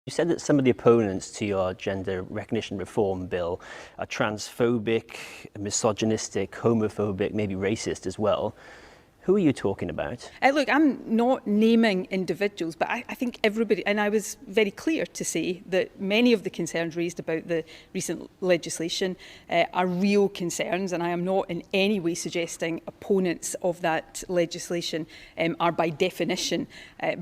You said that some of the opponents to your gender recognition reform bill are transphobic, misogynistic, homophobic, maybe racist as well. Who are you talking about? Look, I'm not naming individuals, but I think everybody, and I was very clear to say that many of the concerns raised about the recent legislation are real concerns, and I am not in any way suggesting opponents of that legislation are by definition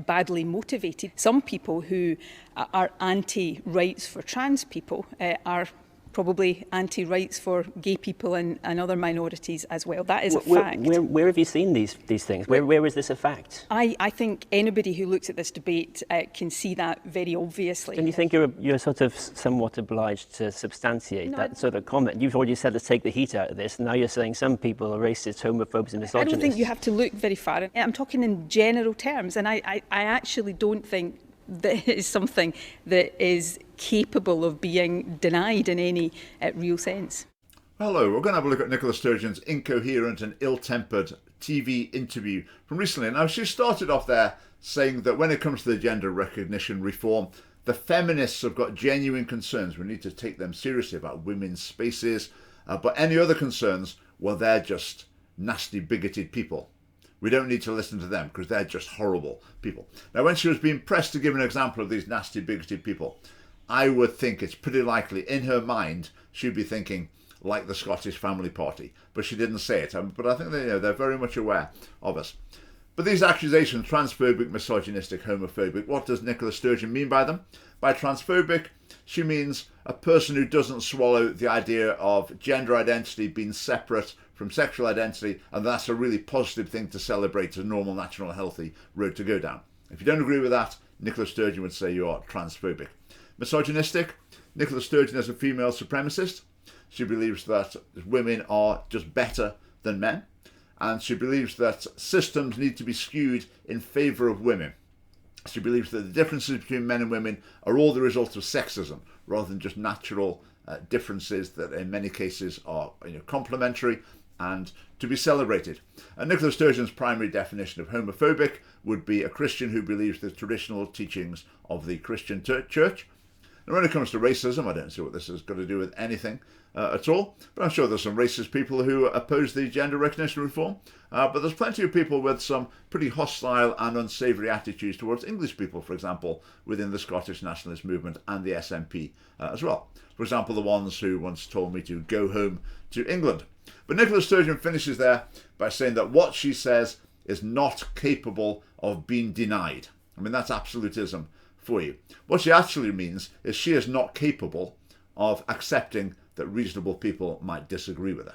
badly motivated. Some people who are anti-rights for trans people are probably anti-rights for gay people and other minorities as well. That is a fact. Where have you seen these things? Where is this a fact? I think anybody who looks at this debate can see that very obviously. And you think you're sort of somewhat obliged to substantiate that sort of comment? You've already said, let's take the heat out of this, and now you're saying some people are racist, homophobes and misogynists. I don't think you have to look very far. I'm talking in general terms, and I actually don't think that is something that is capable of being denied in any real sense. Hello, we're going to have a look at Nicola Sturgeon's incoherent and ill-tempered TV interview from recently. Now, she started off there saying that when it comes to the gender recognition reform, the feminists have got genuine concerns. We need to take them seriously about women's spaces. But any other concerns, well, they're just nasty, bigoted people. We don't need to listen to them because they're just horrible people. Now, when she was being pressed to give an example of these nasty, bigoted people, I would think it's pretty likely in her mind she'd be thinking like the Scottish Family Party, but she didn't say it. But I think they're very much aware of us. But these accusations, transphobic, misogynistic, homophobic, what does Nicola Sturgeon mean by them? By transphobic, she means a person who doesn't swallow the idea of gender identity being separate from sexual identity, and that's a really positive thing to celebrate, a normal, natural, healthy road to go down. If you don't agree with that, Nicola Sturgeon would say you are transphobic. Misogynistic, Nicola Sturgeon is a female supremacist. She believes that women are just better than men, and she believes that systems need to be skewed in favour of women. She believes that the differences between men and women are all the result of sexism, rather than just natural differences that in many cases are complementary and to be celebrated. And Nicola Sturgeon's primary definition of homophobic would be a Christian who believes the traditional teachings of the Christian church. And when it comes to racism, I don't see what this has got to do with anything at all. But I'm sure there's some racist people who oppose the gender recognition reform. But there's plenty of people with some pretty hostile and unsavoury attitudes towards English people, for example, within the Scottish nationalist movement and the SNP as well. For example, the ones who once told me to go home to England. But Nicola Sturgeon finishes there by saying that what she says is not capable of being denied. I mean, that's absolutism for you. What she actually means is she is not capable of accepting that reasonable people might disagree with her.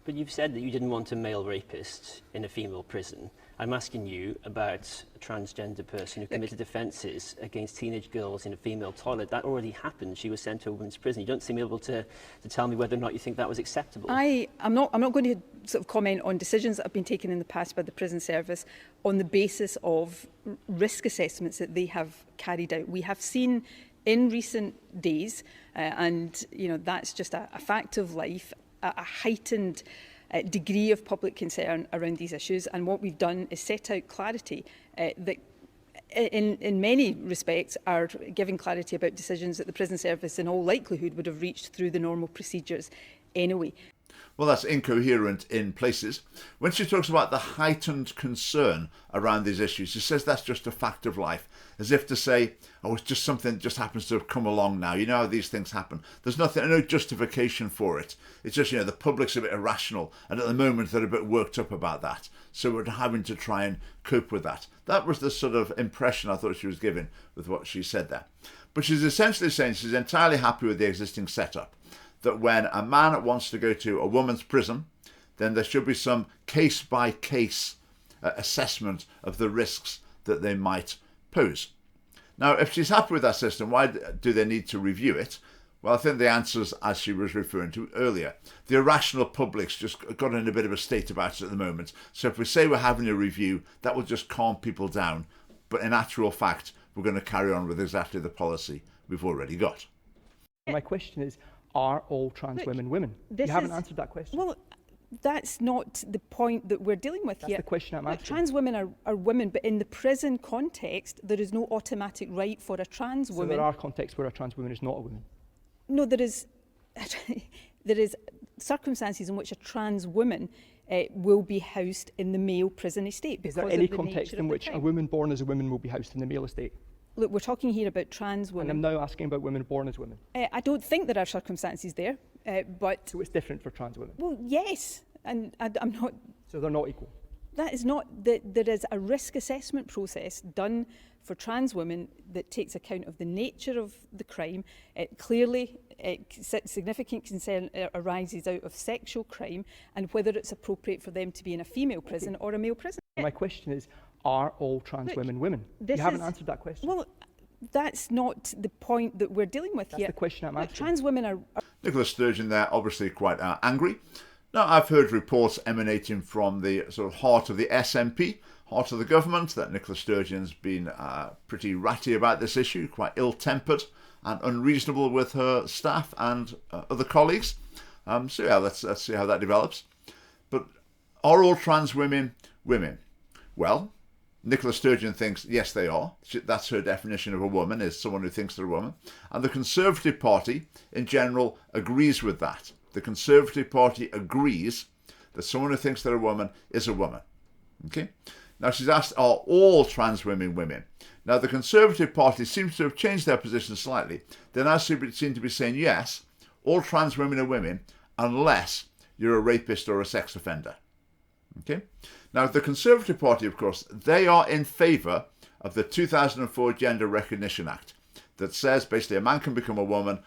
But you've said that you didn't want a male rapist in a female prison. I'm asking you about a transgender person who committed offences against teenage girls in a female toilet. That already happened. She was sent to a women's prison. You don't seem able to tell me whether or not you think that was acceptable. I'm not going to sort of comment on decisions that have been taken in the past by the prison service on the basis of risk assessments that they have carried out. We have seen in recent days, and that's just a fact of life, a heightened degree of public concern around these issues, and what we've done is set out clarity that in many respects are giving clarity about decisions that the prison service in all likelihood would have reached through the normal procedures anyway. Well, that's incoherent in places. When she talks about the heightened concern around these issues, she says that's just a fact of life, as if to say, oh, it's just something that just happens to have come along now. You know how these things happen. There's no justification for it. It's just, the public's a bit irrational, and at the moment they're a bit worked up about that. So we're having to try and cope with that. That was the sort of impression I thought she was giving with what she said there. But she's essentially saying she's entirely happy with the existing setup. That when a man wants to go to a woman's prison, then there should be some case-by-case assessment of the risks that they might pose. Now, if she's happy with that system, why do they need to review it? Well, I think the answer's as she was referring to earlier. The irrational public's just got in a bit of a state about it at the moment. So if we say we're having a review, that will just calm people down. But in actual fact, we're going to carry on with exactly the policy we've already got. My question is, are all trans women women? You haven't answered that question. Well, that's not the point that we're dealing with That's here. the question I'm Look, asking. trans women are women, but in the prison context, there is no automatic right for a trans So woman. there are contexts where a trans woman is not a woman. No, there is there is circumstances in which a trans woman will be housed in the male prison estate Is because there of any the context nature in of the which a crime. woman born as a woman will be housed in the male estate? Look, we're talking here about trans And I'm women. now asking about women born as women. I don't think there are circumstances there, but So it's different for trans women. well, yes, and I'm not. So they're not equal. That is not that there is a risk assessment process done for trans women that takes account of the nature of the crime. Clearly, significant concern arises out of sexual crime and whether it's appropriate for them to be in a female prison or a male prison. My question is, are all trans Look, women women? You haven't answered that question. Well, that's not the point that we're dealing with That's here. the question I'm Look, asking. trans women are Nicola Sturgeon there, obviously quite angry. Now, I've heard reports emanating from the sort of heart of the SNP, heart of the government, that Nicola Sturgeon's been pretty ratty about this issue, quite ill-tempered and unreasonable with her staff and other colleagues. So yeah, let's see how that develops. But are all trans women women? Well, Nicola Sturgeon thinks, yes, they are. That's her definition of a woman, is someone who thinks they're a woman. And the Conservative Party, in general, agrees with that. The Conservative Party agrees that someone who thinks they're a woman is a woman. Okay? Now, she's asked, are all trans women women? Now, the Conservative Party seems to have changed their position slightly. They now seem to be saying, yes, all trans women are women, unless you're a rapist or a sex offender. Okay? Now, the Conservative Party, of course, they are in favour of the 2004 Gender Recognition Act that says basically a man can become a woman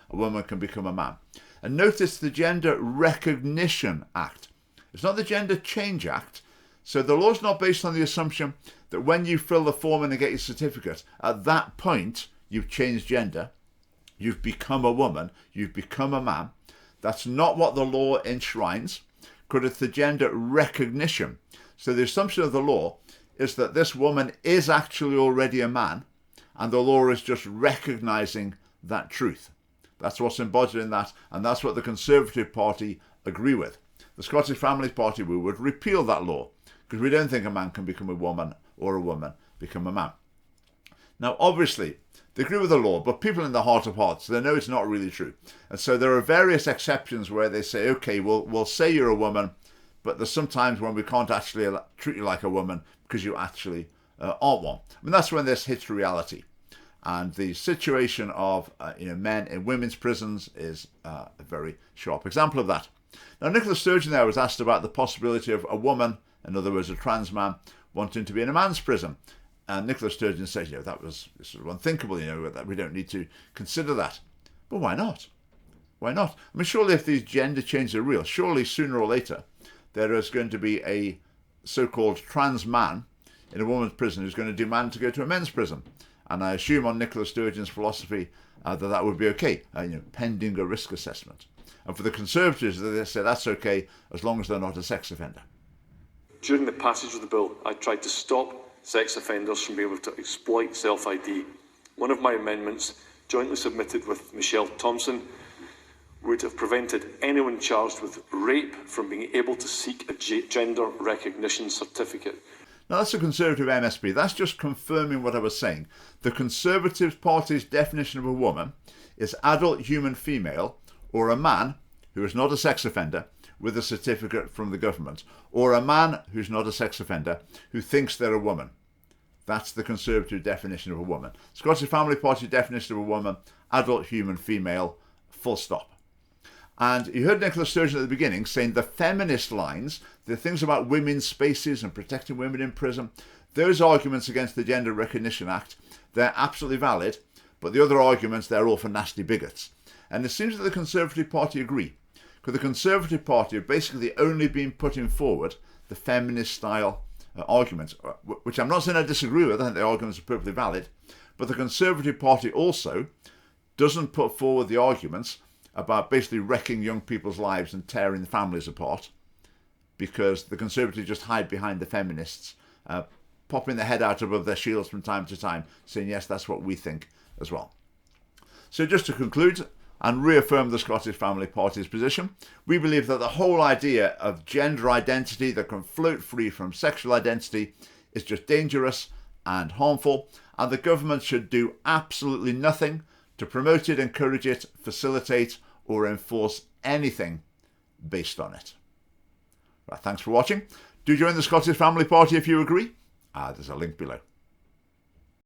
can become a man. And notice the Gender Recognition Act. It's not the Gender Change Act. So the law's not based on the assumption that when you fill the form in and get your certificate, at that point you've changed gender, you've become a woman, you've become a man. That's not what the law enshrines, because it's the gender recognition. So the assumption of the law is that this woman is actually already a man, and the law is just recognising that truth. That's what's embodied in that, and that's what the Conservative Party agree with. The Scottish Family Party, we would repeal that law, because we don't think a man can become a woman or a woman become a man. Now, obviously, they agree with the law, but people in their heart of hearts, they know it's not really true. And so there are various exceptions where they say, okay, we'll say you're a woman, but there's sometimes when we can't actually treat you like a woman because you actually aren't one. I mean, that's when this hits reality. And the situation of men in women's prisons is a very sharp example of that. Now, Nicola Sturgeon there was asked about the possibility of a woman, in other words, a trans man, wanting to be in a man's prison. And Nicola Sturgeon said, that was sort of unthinkable, that we don't need to consider that. But why not? Why not? I mean, surely if these gender changes are real, surely sooner or later there is going to be a so-called trans man in a woman's prison who's going to demand to go to a men's prison. And I assume on Nicola Sturgeon's philosophy that would be okay, pending a risk assessment. And for the Conservatives, they say that's okay as long as they're not a sex offender. During the passage of the bill, I tried to stop sex offenders from being able to exploit self-ID. One of my amendments, jointly submitted with Michelle Thompson, would have prevented anyone charged with rape from being able to seek a gender recognition certificate. Now, that's the Conservative MSP. That's just confirming what I was saying. The Conservative Party's definition of a woman is adult human female, or a man who is not a sex offender with a certificate from the government, or a man who's not a sex offender who thinks they're a woman. That's the Conservative definition of a woman. Scottish Family Party definition of a woman, adult human female, full stop. And you heard Nicola Sturgeon at the beginning saying the feminist lines, the things about women's spaces and protecting women in prison, those arguments against the Gender Recognition Act, they're absolutely valid, but the other arguments, they're all for nasty bigots. And it seems that the Conservative Party agree, because the Conservative Party have basically only been putting forward the feminist style arguments, which I'm not saying I disagree with. I think the arguments are perfectly valid, but the Conservative Party also doesn't put forward the arguments about basically wrecking young people's lives and tearing families apart, because the Conservatives just hide behind the feminists, popping their head out above their shields from time to time, saying, yes, that's what we think as well. So just to conclude, and reaffirmed the Scottish Family Party's position. We believe that the whole idea of gender identity that can float free from sexual identity is just dangerous and harmful, and the government should do absolutely nothing to promote it, encourage it, facilitate or enforce anything based on it. Right, thanks for watching. Do join the Scottish Family Party if you agree. There's a link below.